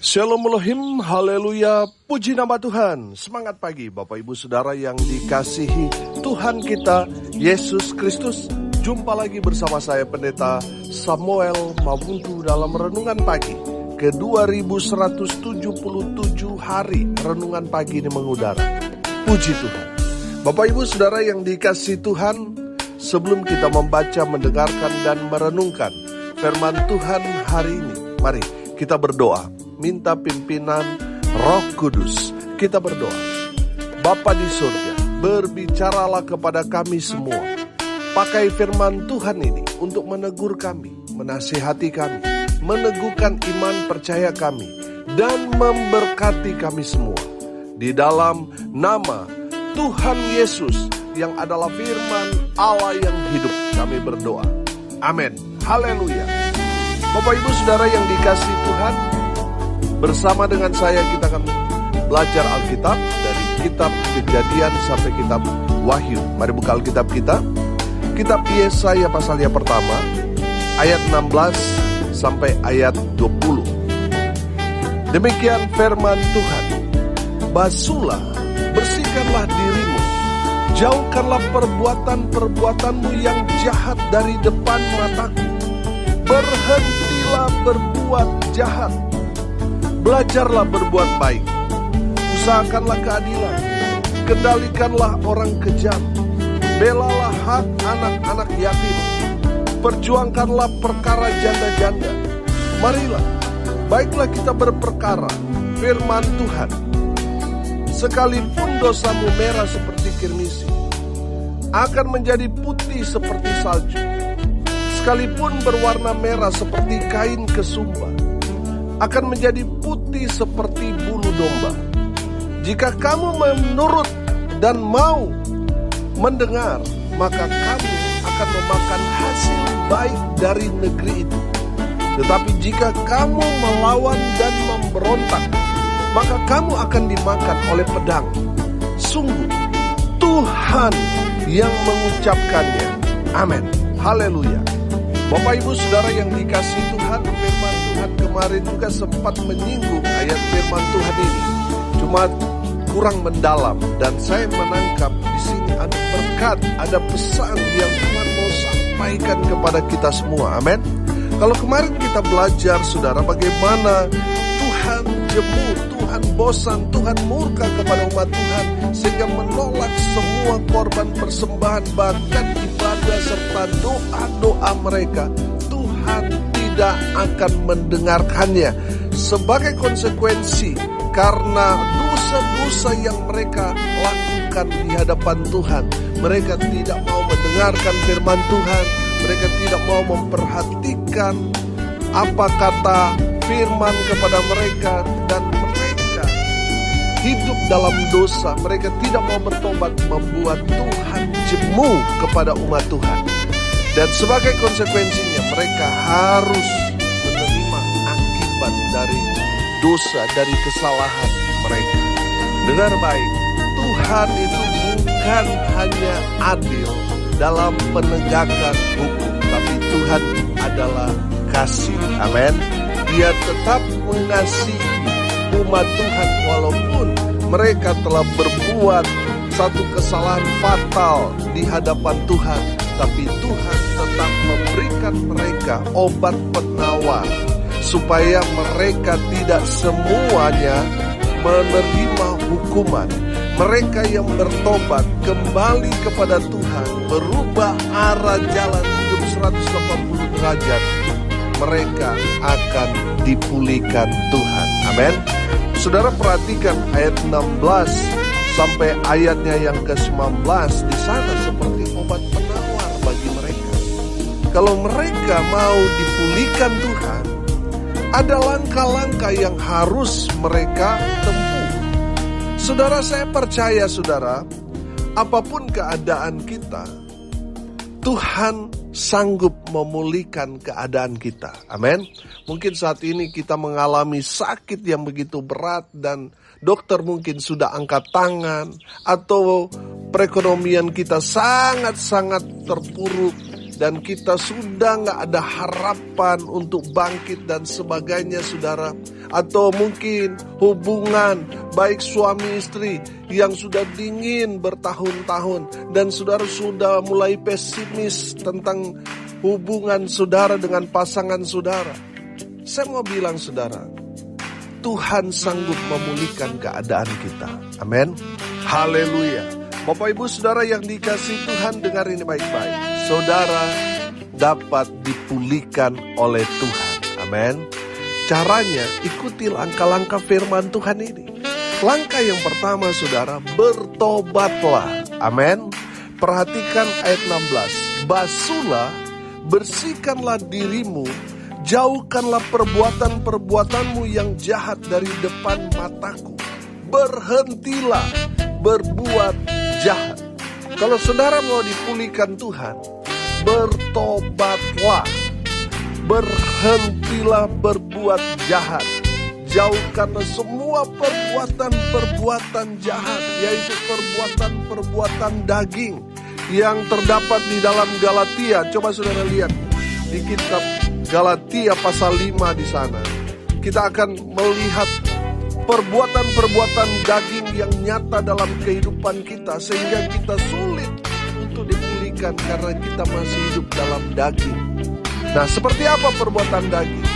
Shalom Elohim, haleluya, puji nama Tuhan. Semangat pagi Bapak Ibu Saudara yang dikasihi Tuhan kita Yesus Kristus. Jumpa lagi bersama saya Pendeta Samuel Mabuntu dalam Renungan Pagi ke 2177 hari Renungan Pagi ini mengudara. Puji Tuhan. Bapak Ibu Saudara yang dikasihi Tuhan, sebelum kita membaca, mendengarkan dan merenungkan firman Tuhan hari ini, mari kita berdoa. Minta pimpinan Roh Kudus. Kita berdoa. Bapa di surga, berbicaralah kepada kami semua. Pakai firman Tuhan ini untuk menegur kami, menasihati kami, meneguhkan iman percaya kami, dan memberkati kami semua. Di dalam nama Tuhan Yesus yang adalah firman Allah yang hidup, kami berdoa. Amin. Haleluya. Bapak Ibu Saudara yang dikasihi Tuhan, bersama dengan saya kita akan belajar Alkitab dari kitab Kejadian sampai kitab Wahyu. Mari buka Alkitab kita. Kitab Yesaya pasal yang pertama, ayat 16 sampai ayat 20. Demikian firman Tuhan. Basuhlah, bersihkanlah dirimu. Jauhkanlah perbuatan-perbuatanmu yang jahat dari depan mataku. Berhentilah berbuat jahat. Belajarlah berbuat baik, usahakanlah keadilan, kendalikanlah orang kejam, belalah hak anak-anak yatim, perjuangkanlah perkara janda-janda. Marilah, baiklah kita berperkara firman Tuhan. Sekalipun dosamu merah seperti kirmisi, akan menjadi putih seperti salju. Sekalipun berwarna merah seperti kain kesumba, akan menjadi putih seperti bulu domba. Jika kamu menurut dan mau mendengar, maka kamu akan memakan hasil baik dari negeri itu. Tetapi jika kamu melawan dan memberontak, maka kamu akan dimakan oleh pedang. Sungguh, Tuhan yang mengucapkannya. Amin. Haleluya. Bapak Ibu Saudara yang dikasihi Tuhan, firman Tuhan kemarin juga sempat menyinggung ayat firman Tuhan ini. Cuma kurang mendalam, dan saya menangkap di sini ada berkat, ada pesan yang Tuhan mau sampaikan kepada kita semua. Amin. Kalau kemarin kita belajar Saudara bagaimana Tuhan jemu, Tuhan bosan, Tuhan murka kepada umat Tuhan sehingga menolak semua korban persembahan, bahkan ibadah serta doa-doa mereka. Tuhan tidak akan mendengarkannya. Sebagai konsekuensi karena dosa-dosa yang mereka lakukan di hadapan Tuhan, mereka tidak mau mendengarkan firman Tuhan, mereka tidak mau memperhatikan apa kata firman kepada mereka, dan mereka hidup dalam dosa. Mereka tidak mau bertobat, membuat Tuhan jemu kepada umat Tuhan. Dan sebagai konsekuensinya mereka harus menerima akibat dari dosa, dari kesalahan mereka. Dengar baik, Tuhan itu bukan hanya adil dalam penegakan hukum, tapi Tuhan adalah kasih. Amin. Dia tetap mengasihi umat Tuhan walaupun mereka telah berbuat satu kesalahan fatal di hadapan Tuhan. Tapi Tuhan tetap memberikan mereka obat penawar supaya mereka tidak semuanya menerima hukuman. Mereka yang bertobat kembali kepada Tuhan, berubah arah jalan hidup 180 derajat, mereka akan dipulihkan Tuhan. Amin. Saudara perhatikan ayat 16 sampai ayatnya yang ke-19. Di sana seperti obat penawar bagi mereka. Kalau mereka mau dipulihkan Tuhan, ada langkah-langkah yang harus mereka tempuh. Saudara, saya percaya saudara, apapun keadaan kita, Tuhan sanggup memulihkan keadaan kita. Amin. Mungkin saat ini kita mengalami sakit yang begitu berat dan dokter mungkin sudah angkat tangan, atau perekonomian kita sangat-sangat terpuruk dan kita sudah gak ada harapan untuk bangkit dan sebagainya, saudara. Atau mungkin hubungan baik suami istri yang sudah dingin bertahun-tahun dan saudara sudah mulai pesimis tentang hubungan saudara dengan pasangan saudara. Saya mau bilang saudara, Tuhan sanggup memulihkan keadaan kita. Amin. Haleluya. Bapak ibu saudara yang dikasihi Tuhan, dengar ini baik-baik. Saudara dapat dipulihkan oleh Tuhan. Amin. Caranya ikuti langkah-langkah firman Tuhan ini. Langkah yang pertama saudara, bertobatlah. Amin. Perhatikan ayat 16. Basuhlah, bersihkanlah dirimu, jauhkanlah perbuatan-perbuatanmu yang jahat dari depan mataku. Berhentilah berbuat jahat. Kalau saudara mau dipulihkan Tuhan, bertobatlah. Berhentilah berbuat jahat. Jauhkanlah semua perbuatan-perbuatan jahat, yaitu perbuatan-perbuatan daging yang terdapat di dalam Galatia. Coba saudara lihat di kitab Galatia pasal 5 di sana. Kita akan melihat perbuatan-perbuatan daging yang nyata dalam kehidupan kita, sehingga kita sulit untuk dipulihkan karena kita masih hidup dalam daging. Nah, seperti apa perbuatan daging?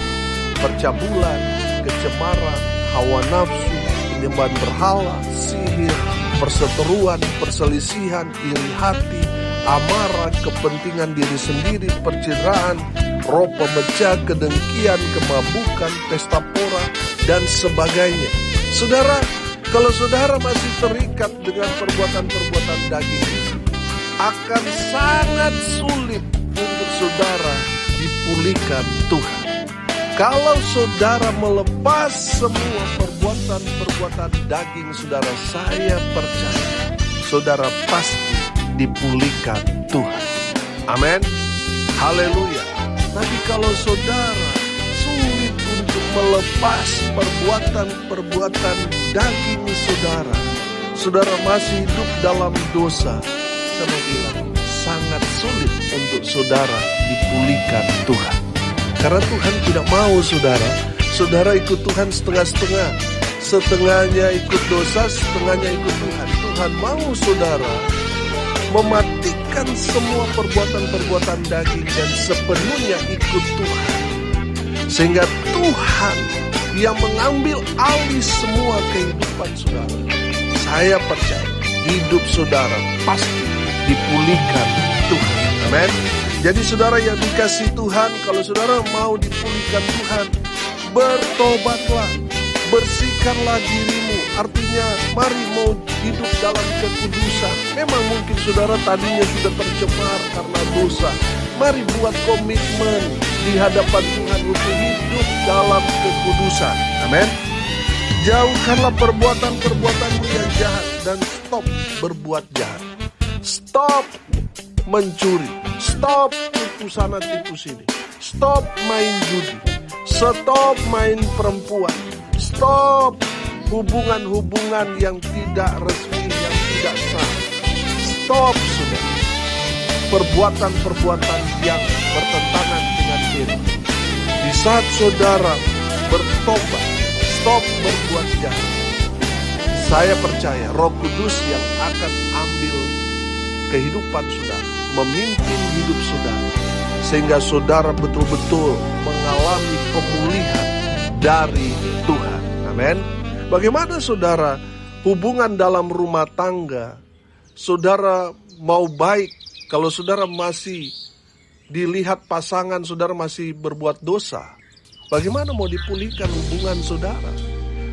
Percabulan, kecemaran, hawa nafsu, penyembahan berhala, sihir, perseteruan, perselisihan, iri hati, amarah, kepentingan diri sendiri, perceraian, roh pemecah, kedengkian, kemabukan, pesta pora, dan sebagainya. Saudara, kalau saudara masih terikat dengan perbuatan-perbuatan daging itu, akan sangat sulit untuk saudara dipulihkan Tuhan. Kalau saudara melepas semua perbuatan-perbuatan daging saudara, saya percaya saudara pasti dipulihkan Tuhan. Amin. Haleluya. Tapi kalau saudara sulit untuk melepas perbuatan-perbuatan daging saudara, saudara masih hidup dalam dosa, saya mau bilang sangat sulit untuk saudara dipulihkan Tuhan. Karena Tuhan tidak mau saudara ikut Tuhan setengah-setengah. Setengahnya ikut dosa, setengahnya ikut Tuhan. Tuhan mau saudara mematikan semua perbuatan-perbuatan daging dan sepenuhnya ikut Tuhan. Sehingga Tuhan yang mengambil alih semua kehidupan saudara. Saya percaya hidup saudara pasti dipulihkan Tuhan. Amin. Jadi saudara yang dikasihi Tuhan, kalau saudara mau dipulihkan Tuhan, bertobatlah, bersihkanlah dirimu. Artinya mari mau hidup dalam kekudusan. Memang mungkin saudara tadinya sudah tercemar karena dosa. Mari buat komitmen di hadapan Tuhan untuk hidup dalam kekudusan. Amin. Jauhkanlah perbuatan-perbuatanmu yang jahat dan stop berbuat jahat. Stop mencuri, stop tipu sana tipu sini, stop main judi, stop main perempuan, stop hubungan-hubungan yang tidak resmi, yang tidak sah. Stop sudah perbuatan-perbuatan yang bertentangan dengan firman. Di saat saudara bertobat, stop berbuat jahat, saya percaya Roh Kudus yang akan ambil kehidupan saudara, memimpin hidup saudara, sehingga saudara betul-betul mengalami pemulihan dari Tuhan. Amin. Bagaimana saudara hubungan dalam rumah tangga? Saudara mau baik kalau saudara masih dilihat pasangan saudara masih berbuat dosa. Bagaimana mau dipulihkan hubungan saudara?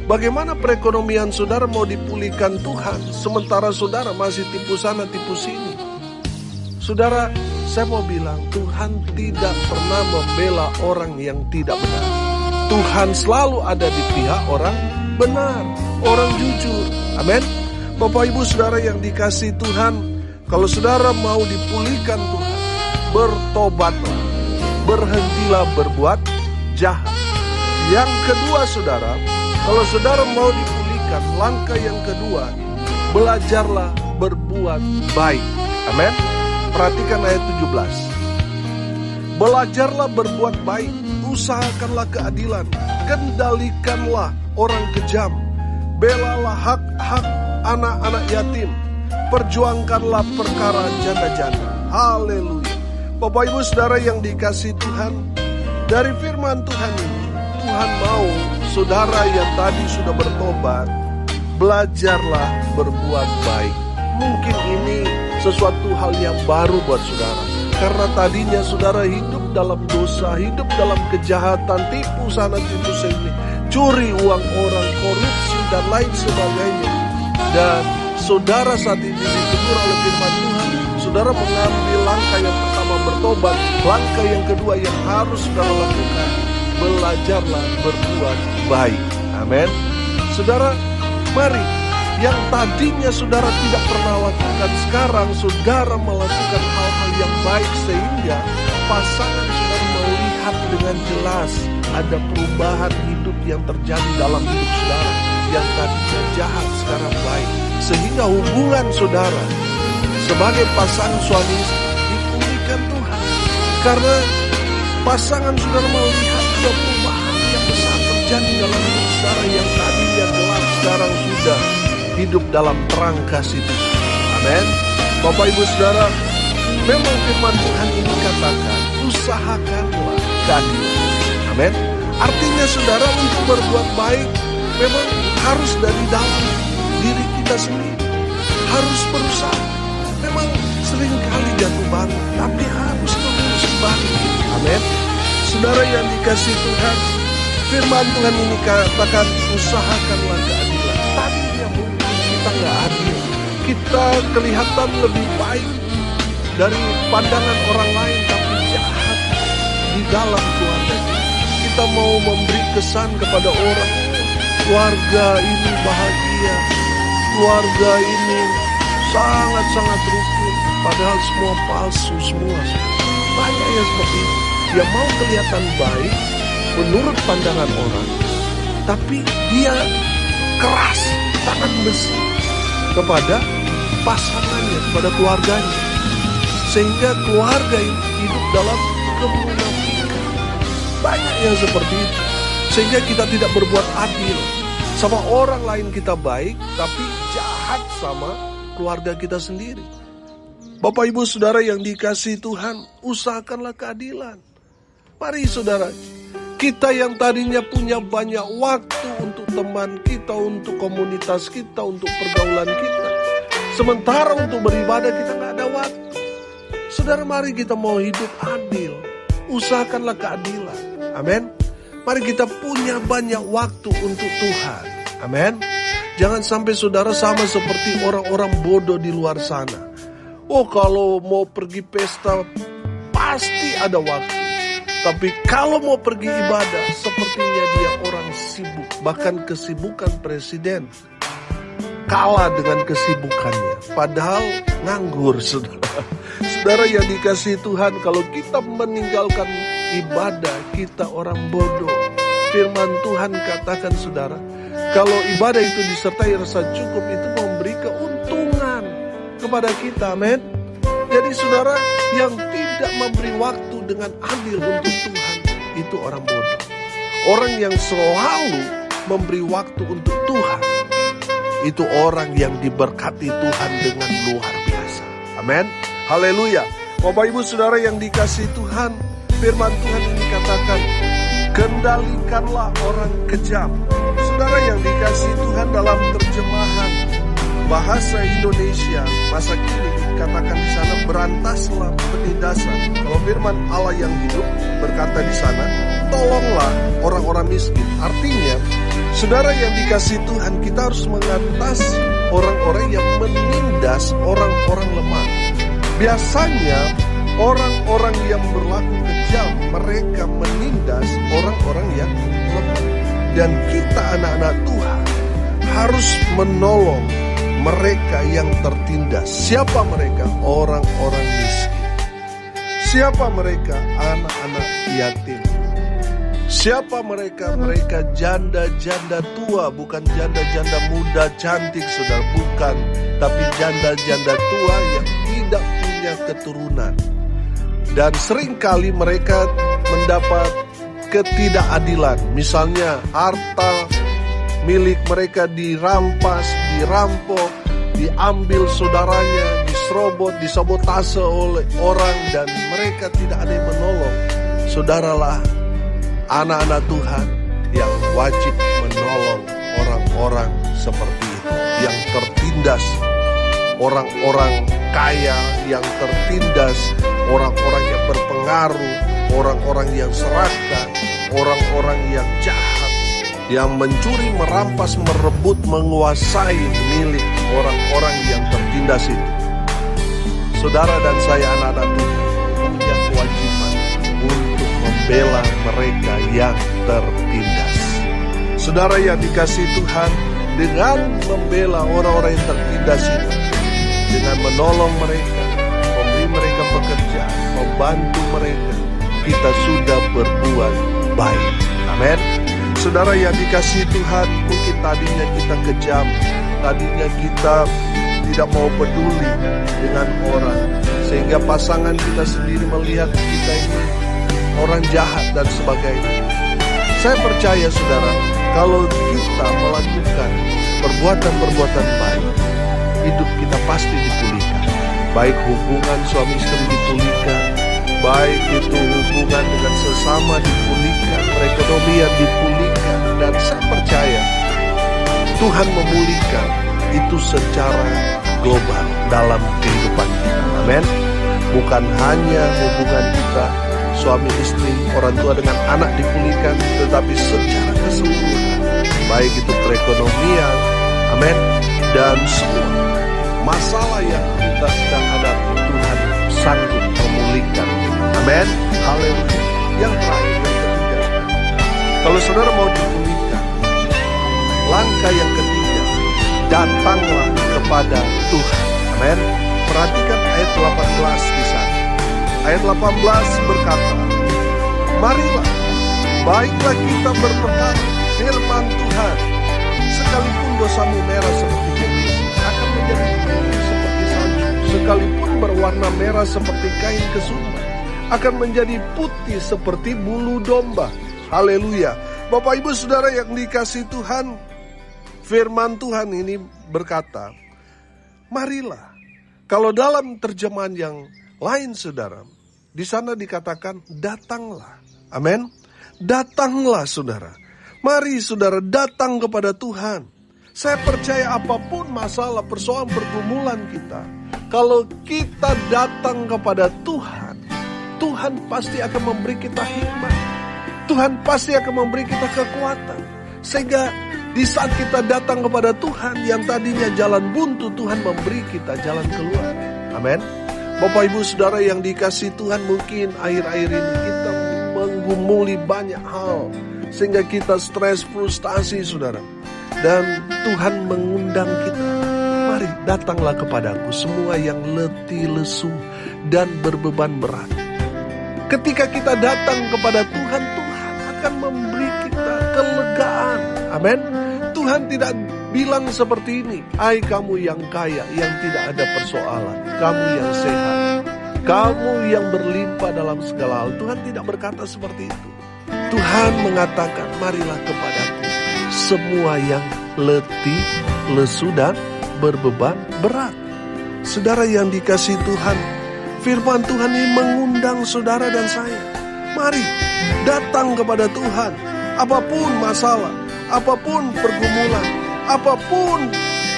Bagaimana perekonomian saudara mau dipulihkan Tuhan, sementara saudara masih tipu sana tipu sini? Saudara, saya mau bilang Tuhan tidak pernah membela orang yang tidak benar. Tuhan selalu ada di pihak orang benar, orang jujur. Amin. Bapak ibu saudara yang dikasihi Tuhan, kalau saudara mau dipulihkan Tuhan, bertobatlah, berhentilah berbuat jahat. Yang kedua saudara, kalau saudara mau dipulihkan, langkah yang kedua, belajarlah berbuat baik. Amin. Perhatikan ayat 17. Belajarlah berbuat baik, usahakanlah keadilan, kendalikanlah orang kejam, belalah hak-hak anak-anak yatim, perjuangkanlah perkara janda-janda. Haleluya. Bapak Ibu Saudara yang dikasihi Tuhan, dari firman Tuhan ini, Tuhan mau saudara yang tadi sudah bertobat, belajarlah berbuat baik. Mungkin ini sesuatu hal yang baru buat saudara, karena tadinya saudara hidup dalam dosa, hidup dalam kejahatan, tipu sana tipu sini, curi uang orang, korupsi dan lain sebagainya. Dan saudara saat ini ditegur oleh firman Tuhan, saudara mengambil langkah yang pertama bertobat, langkah yang kedua yang harus saudara lakukan, belajarlah berbuat baik. Amin. Saudara, mari, yang tadinya saudara tidak pernah lakukan, sekarang saudara melakukan hal-hal yang baik sehingga pasangan saudara melihat dengan jelas ada perubahan hidup yang terjadi dalam hidup saudara. Yang tadinya jahat sekarang baik, sehingga hubungan saudara sebagai pasangan suami istri dipulihkan Tuhan. Karena pasangan saudara melihat ada perubahan yang besar terjadi dalam hidup saudara, yang tadinya gelap sekarang sudah hidup dalam terang kasih Tuhan. Amin. Bapak Ibu Saudara, memang firman Tuhan ini katakan, usahakanlah keadilan. Amin. Artinya saudara, untuk berbuat baik memang harus dari dalam diri kita sendiri, harus berusaha. Memang seringkali jatuh bangun, tapi harus terus bangkit. Amin. Saudara yang dikasihi Tuhan, firman Tuhan ini katakan, usahakanlah keadilan. Tadinya mungkin kita nggak adil, kita kelihatan lebih baik dari pandangan orang lain, tapi jahat di dalam keluarga. Kita mau memberi kesan kepada orang, keluarga ini bahagia, keluarga ini sangat-sangat rukun, padahal semua palsu semua. Banyak yang seperti itu, dia mau kelihatan baik menurut pandangan orang, tapi dia keras, tangan besi kepada pasangannya, kepada keluarganya, sehingga keluarga ini hidup dalam kemunafikan. Banyak yang seperti itu, sehingga kita tidak berbuat adil. Sama orang lain kita baik, tapi jahat sama keluarga kita sendiri. Bapak Ibu Saudara yang dikasihi Tuhan, usahakanlah keadilan. Mari saudara, kita yang tadinya punya banyak waktu untuk teman kita, untuk komunitas kita, untuk pergaulan kita, sementara untuk beribadah kita nggak ada waktu. Saudara, mari kita mau hidup adil, usahakanlah keadilan. Amin. Mari kita punya banyak waktu untuk Tuhan. Amin. Jangan sampai saudara sama seperti orang-orang bodoh di luar sana. Oh, kalau mau pergi pesta pasti ada waktu. Tapi kalau mau pergi ibadah, sepertinya dia orang sibuk. Bahkan kesibukan presiden kalah dengan kesibukannya. Padahal nganggur, saudara. Saudara yang dikasihi Tuhan, kalau kita meninggalkan ibadah, kita orang bodoh. Firman Tuhan katakan saudara, kalau ibadah itu disertai rasa cukup, itu memberi keuntungan kepada kita. Amin. Jadi saudara, yang tidak memberi waktu dengan adil untuk Tuhan, itu orang bodoh. Orang yang selalu memberi waktu untuk Tuhan, itu orang yang diberkati Tuhan dengan luar biasa. Amin. Haleluya. Bapak Ibu Saudara yang dikasihi Tuhan, firman Tuhan ini katakan, kendalikanlah orang kejam. Saudara yang dikasihi Tuhan, dalam terjemahan bahasa Indonesia masa kini dikatakan di sana, berantaslah penindasan. Kalau firman Allah yang hidup berkata di sana, tolonglah orang-orang miskin. Artinya, saudara yang dikasihi Tuhan, kita harus mengatasi orang-orang yang menindas orang-orang lemah. Biasanya orang-orang yang berlaku kejam, mereka menindas orang-orang yang lemah. Dan kita anak-anak Tuhan harus menolong mereka yang tertindas. Siapa mereka? Orang-orang miskin. Siapa mereka? Anak-anak yatim. Siapa mereka? Mereka janda-janda tua, bukan janda-janda muda cantik, saudara, bukan. Tapi janda-janda tua yang tidak punya keturunan. Dan seringkali mereka mendapat ketidakadilan. Misalnya harta milik mereka dirampas, dirampok, diambil saudaranya, diserobot, disabotase oleh orang, dan mereka tidak ada yang menolong. Saudaralah anak-anak Tuhan yang wajib menolong orang-orang seperti itu, yang tertindas, orang-orang kaya yang tertindas, orang-orang yang berpengaruh, orang-orang yang serakah, orang-orang yang jahat, yang mencuri, merampas, merebut, menguasai milik orang-orang yang tertindas itu. Saudara dan saya anak-anak Tuhan punya kewajiban untuk membela mereka yang tertindas. Saudara yang dikasihi Tuhan, dengan membela orang-orang yang tertindas itu, dengan menolong mereka, memberi mereka pekerjaan, membantu mereka, kita sudah berbuat baik. Amin. Saudara yang dikasihi Tuhan, mungkin tadinya kita kejam, tadinya kita tidak mau peduli dengan orang, sehingga pasangan kita sendiri melihat kita ini orang jahat dan sebagainya. Saya percaya saudara, kalau kita melakukan perbuatan-perbuatan baik, hidup kita pasti dipulihkan. Baik hubungan suami istri dipulihkan, baik itu hubungan dengan sesama dipulihkan, perekonomian dipulihkan. Dan saya percaya Tuhan memulihkan itu secara global dalam kehidupan kita. Amin. Bukan hanya hubungan kita suami istri, orang tua dengan anak dipulihkan, tetapi secara keseluruhan, baik itu perekonomian, amin, dan semua masalah yang kita sedang hadapi, Tuhan sanggup memulihkan. Amin. Haleluya. Yang terakhir, yang ketiga, kalau saudara mau dipulihkan, langkah yang ketiga, datanglah kepada Tuhan. Amin. Perhatikan ayat 18 di sana. Ayat 18 berkata, marilah, baiklah kita berperkara firman Tuhan. Sekalipun dosamu merah seperti jenis, akan menjadi putih seperti salju. Sekalipun berwarna merah seperti kain kesumba, akan menjadi putih seperti bulu domba. Haleluya. Bapak Ibu Saudara yang dikasihi Tuhan, firman Tuhan ini berkata, marilah. Kalau dalam terjemahan yang lain saudara, di sana dikatakan datanglah. Amin. Datanglah saudara. Mari saudara datang kepada Tuhan. Saya percaya apapun masalah, persoalan, pergumulan kita, kalau kita datang kepada Tuhan, Tuhan pasti akan memberi kita hikmat. Tuhan pasti akan memberi kita kekuatan. Sehingga di saat kita datang kepada Tuhan, yang tadinya jalan buntu, Tuhan memberi kita jalan keluar. Amin. Bapak Ibu Saudara yang dikasihi Tuhan, mungkin akhir-akhir ini kita menggumuli banyak hal, sehingga kita stres, frustasi saudara. Dan Tuhan mengundang kita, mari datanglah kepadaku semua yang letih, lesu, dan berbeban berat. Ketika kita datang kepada Tuhan, Tuhan akan memberi kita kelegaan. Amin. Tuhan tidak bilang seperti ini, hai kamu yang kaya, yang tidak ada persoalan, kamu yang sehat, kamu yang berlimpah dalam segala hal. Tuhan tidak berkata seperti itu. Tuhan mengatakan, marilah kepadaku semua yang letih, lesu, dan berbeban berat. Saudara yang dikasihi Tuhan, firman Tuhan ini mengundang saudara dan saya. Mari datang kepada Tuhan. Apapun masalah, apapun pergumulan, apapun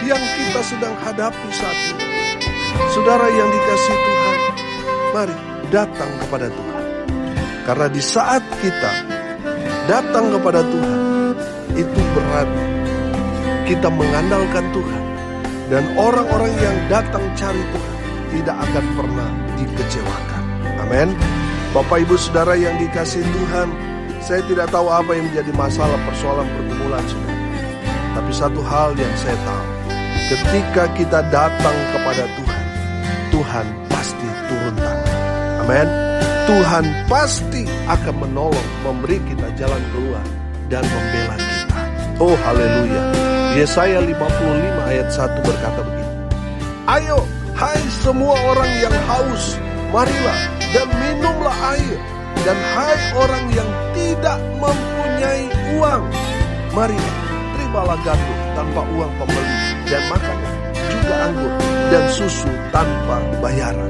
yang kita sedang hadapi saat ini, saudara yang dikasihi Tuhan, mari datang kepada Tuhan. Karena di saat kita datang kepada Tuhan, itu berarti kita mengandalkan Tuhan. Dan orang-orang yang datang cari Tuhan tidak akan pernah dikecewakan. Amin. Bapak Ibu Saudara yang dikasihi Tuhan, saya tidak tahu apa yang menjadi masalah, persoalan, pergumulan saudara. Tapi satu hal yang saya tahu, ketika kita datang kepada Tuhan, Tuhan pasti turun tangan. Amin. Tuhan pasti akan menolong, memberi kita jalan keluar, dan membela kita. Oh haleluya. Yesaya 55 ayat 1 berkata begini, ayo hai semua orang yang haus, marilah dan minumlah air. Dan hai orang yang tidak mempunyai uang, marilah, terimalah gandum tanpa uang pembeli, dan makanlah juga anggur dan susu tanpa bayaran.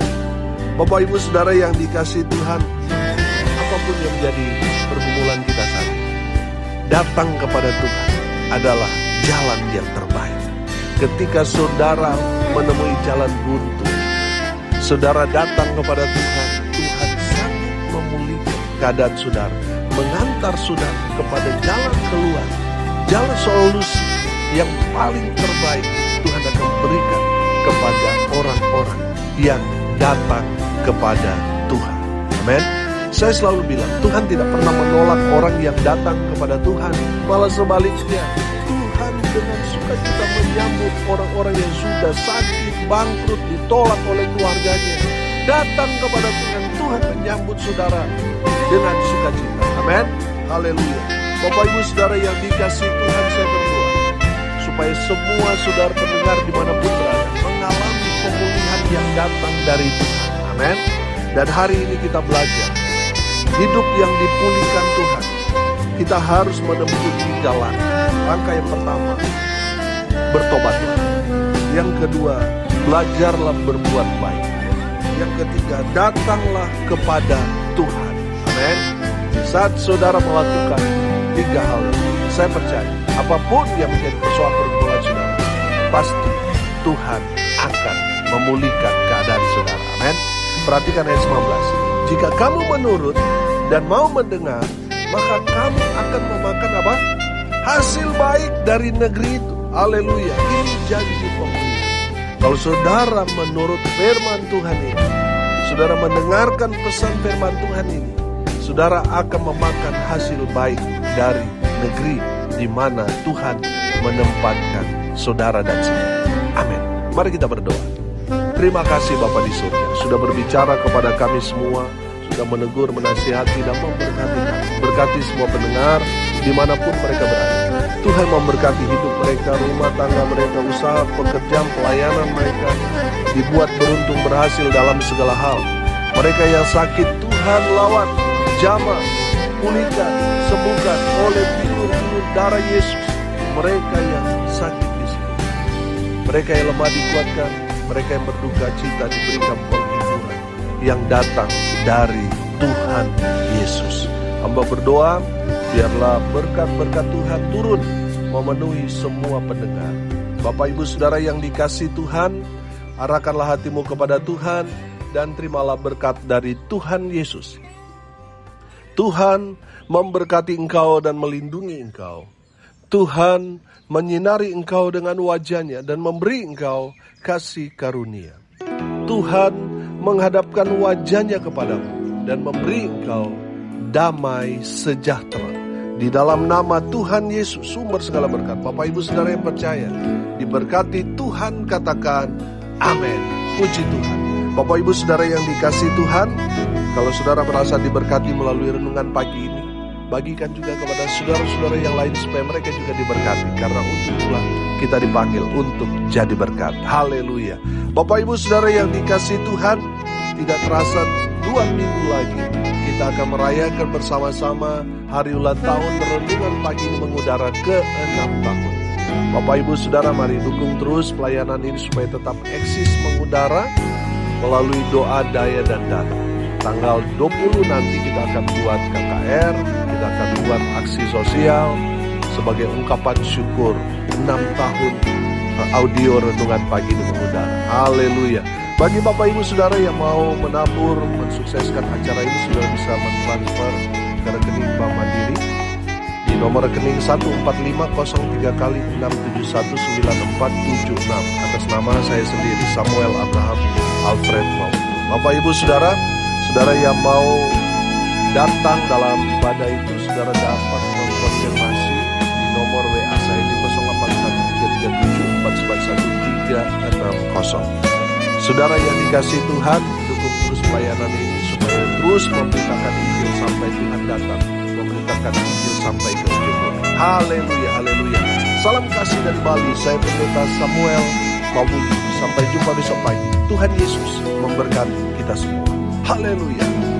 Bapak Ibu Saudara yang dikasihi Tuhan, apapun yang menjadi pergumulan kita saat ini, datang kepada Tuhan adalah jalan yang terbaik. Ketika saudara menemui jalan buntu, saudara datang kepada Tuhan, Tuhan sanggup memulihkan keadaan saudara, mengantar saudara kepada jalan keluar, jalan solusi yang paling terbaik. Tuhan akan berikan kepada orang-orang yang datang kepada Tuhan. Amin. Saya selalu bilang, Tuhan tidak pernah menolak orang yang datang kepada Tuhan. Malah sebaliknya, Tuhan dengan sukacita menyambut orang-orang yang sudah sakit, bangkrut, ditolak oleh keluarganya. Datang kepada Tuhan, Tuhan menyambut saudara dengan sukacita. Amin. Haleluya. Bapak Ibu Saudara yang dikasihi Tuhan, saya berdoa supaya semua saudara pendengar dimanapun berada mengalami pemulihan yang datang dari Tuhan. Amin. Dan hari ini kita belajar hidup yang dipulihkan Tuhan. Kita harus menempuh 3 langkah. Langkah yang pertama, bertobatlah. Yang kedua, belajarlah berbuat baik. Yang ketiga, datanglah kepada Tuhan. Amin. Saat saudara melakukan 3 hal ini, saya percaya apapun yang menjadi persoalan pergumulan saudara, pasti Tuhan akan memulihkan keadaan saudara. Amin. Perhatikan ayat 19. Jika kamu menurut dan mau mendengar, maka kamu akan memakan apa? Hasil baik dari negeri itu. Haleluya. Ini janji pemulihan. Kalau saudara menurut firman Tuhan ini, saudara mendengarkan pesan firman Tuhan ini, saudara akan memakan hasil baik dari negeri di mana Tuhan menempatkan saudara dan saya. Amin. Mari kita berdoa. Terima kasih Bapa di surga, sudah berbicara kepada kami semua, sudah menegur, menasihati, dan memberkati kami. Berkati semua pendengar dimanapun mereka berada. Tuhan memberkati hidup mereka, rumah tangga mereka, usaha, pekerjaan, pelayanan mereka, dibuat beruntung, berhasil dalam segala hal. Mereka yang sakit, Tuhan lawan, jamah, pulihkan, sembuhkan oleh bilur-bilur darah Yesus. Mereka yang sakit di sini, mereka yang lemah dikuatkan, mereka yang berduka cita diberikan penghiburan yang datang dari Tuhan Yesus. Hamba berdoa, biarlah berkat-berkat Tuhan turun memenuhi semua pendengar. Bapak Ibu Saudara yang dikasihi Tuhan, arahkanlah hatimu kepada Tuhan dan terimalah berkat dari Tuhan Yesus. Tuhan memberkati engkau dan melindungi engkau. Tuhan menyinari engkau dengan wajah-Nya dan memberi engkau kasih karunia. Tuhan menghadapkan wajah-Nya kepadamu dan memberi engkau damai sejahtera. Di dalam nama Tuhan Yesus, sumber segala berkat. Bapak Ibu Saudara yang percaya, diberkati Tuhan, katakan amin. Puji Tuhan. Bapak Ibu Saudara yang dikasihi Tuhan, kalau saudara merasa diberkati melalui renungan pagi ini, bagikan juga kepada saudara-saudara yang lain supaya mereka juga diberkati. Karena untuk itulah kita dipanggil untuk jadi berkat. Haleluya. Bapak Ibu Saudara yang dikasihi Tuhan, tidak terasa 2 minggu lagi kita akan merayakan bersama-sama hari ulang tahun renungan pagi ini mengudara ke-6 tahun. Bapak Ibu Saudara, mari dukung terus pelayanan ini supaya tetap eksis mengudara melalui doa, daya, dan dana. Tanggal 20 nanti kita akan buat KKR, kita akan buat aksi sosial sebagai ungkapan syukur 6 tahun audio renungan pagi ini mengudara. Haleluya. Bagi Bapak Ibu Saudara yang mau menabur, mensukseskan acara ini, sudah bisa mentransfer ke rekening Bank Mandiri di nomor rekening 14503 atas nama saya sendiri, Samuel Abraham Alfred Mau. Bapak Ibu Saudara, saudara yang mau datang dalam ibadah itu, saudara dapat mengkonfirmasi di nomor WA saya di 081337491360. Saudara yang dikasihi Tuhan, dukung terus pelayanan ini supaya terus memberitakan Injil sampai Tuhan datang, memberitakan Injil sampai ke ujung. Haleluya, haleluya. Salam kasih dari Bali, saya Pendeta Samuel Mawudi. Sampai jumpa besok pagi. Tuhan Yesus memberkati kita semua. Haleluya.